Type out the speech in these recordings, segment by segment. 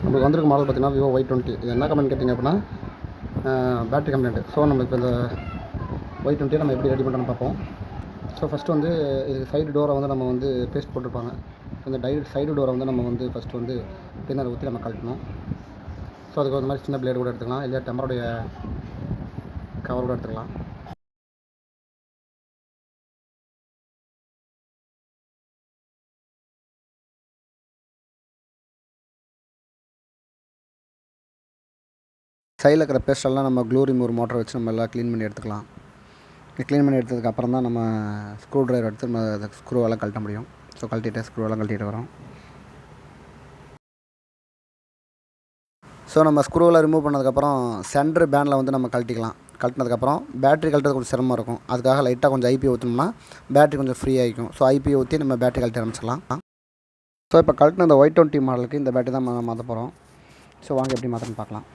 நம்மளுக்கு வந்திருக்க மாடல் பார்த்திங்கன்னா விவோ Y20. இது என்ன கம்ப்ளைண்ட் கேட்டிங்க அப்படின்னா பேட்டரி கம்ப்ளைண்ட்டு. ஸோ நம்ம இப்போ இந்த Y20 நம்ம எப்படி ரெடி பண்ணுறோன்னு பார்ப்போம். ஸோ ஃபஸ்ட்டு வந்து இதுக்கு சைடு டோரை வந்து நம்ம வந்து பேஸ்ட் போட்டிருப்பாங்க. இந்த சைடு டோரை வந்து நம்ம வந்து ஃபஸ்ட்டு வந்து பின்னர் ஊற்றி நம்ம கழட்டணும். ஸோ அதுக்கு ஒரு மாதிரி சின்ன பிளேடு கூட எடுத்துக்கலாம், இல்லையா டெம்பரோடைய கவர் கூட எடுத்துக்கலாம். சைடில் இருக்கிற பேஸ்டெல்லாம் நம்ம க்ளூ ரிமூவர் மோட்டரை வச்சு நம்ம எல்லாம் க்ளீன் பண்ணி எடுத்துக்கலாம். க்ளீன் பண்ணி எடுத்ததுக்கப்புறம் தான் நம்ம ஸ்க்ரூ ட்ரைவர் எடுத்து நம்ம ஸ்க்ரூவெல்லாம் கழட்ட முடியும். ஸோ ஸ்க்ரூவெல்லாம் கழட்டிட்டு வரோம். ஸோ நம்ம ஸ்க்ரூவெல்லாம் ரிமூவ் பண்ணதுக்கப்புறம் சென்டர் பேனில் வந்து நம்ம கழட்டிக்கலாம். கழட்டினதுக்கப்புறம் பேட்டரி கழட்டுறது கொஞ்சம் சிரமமாக இருக்கும். அதுக்காக லைட்டாக கொஞ்சம் ஐபி ஊற்றினோம்னா பேட்டரி கொஞ்சம் ஃப்ரீ ஆகிக்கும். ஸோ ஐபி ஊற்றி நம்ம பேட்டரி கழட்டி ஆரம்பிச்சிடலாம். ஸோ இப்போ கழட்டின இந்த Y20 மாடலுக்கு இந்த பேட்டரி தான் மாற்ற போகிறோம். ஸோ வாங்க எப்படி மாற்றணும்னு பார்க்கலாம்.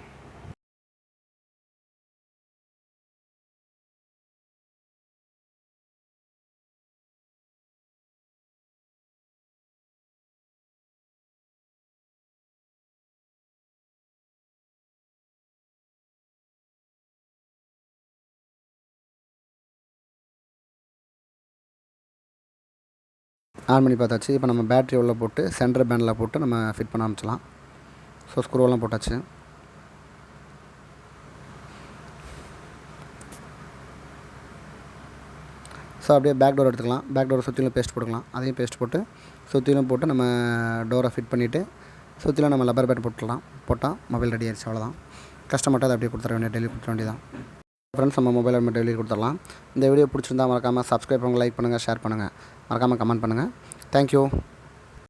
ஆன் பண்ணி பார்த்தாச்சு. இப்போ நம்ம பேட்டரி உள்ள போட்டு சென்டர் பேனில் போட்டு நம்ம ஃபிட் பண்ண ஆரம்பிச்சிடலாம். ஸோ ஸ்க்ரூவெல்லாம் போட்டாச்சு. ஸோ அப்படியே பேக் டோர் எடுத்துக்கலாம். பேக் டோரை சுற்றிலும் பேஸ்ட் போட்டுக்கலாம். அதையும் பேஸ்ட் போட்டு சுற்றிலும் போட்டு நம்ம டோரை ஃபிட் பண்ணிவிட்டு சுற்றிலும் நம்ம லப்பர் பேட் போட்டால் மொபைல் ரெடி ஆகிடுச்சு. அவ்வளோதான். கஸ்டமர்கிட்ட அதை அப்படியே கொடுத்துட வேண்டிய டெலிவரி கொடுத்துட வேண்டியதான். ஃப்ரெண்ட்ஸ், நம்ம மொபைல் நம்ம டெலிவரி கொடுத்துடலாம். இந்த வீடியோ பிடிச்சிருந்தா மறக்காமல் சப்ஸ்கிரைப் பண்ணுங்கள், லைக் பண்ணுங்கள், ஷேர் பண்ணுங்கள், மறக்காமல் கமெண்ட் பண்ணுங்கள். தேங்க்யூ.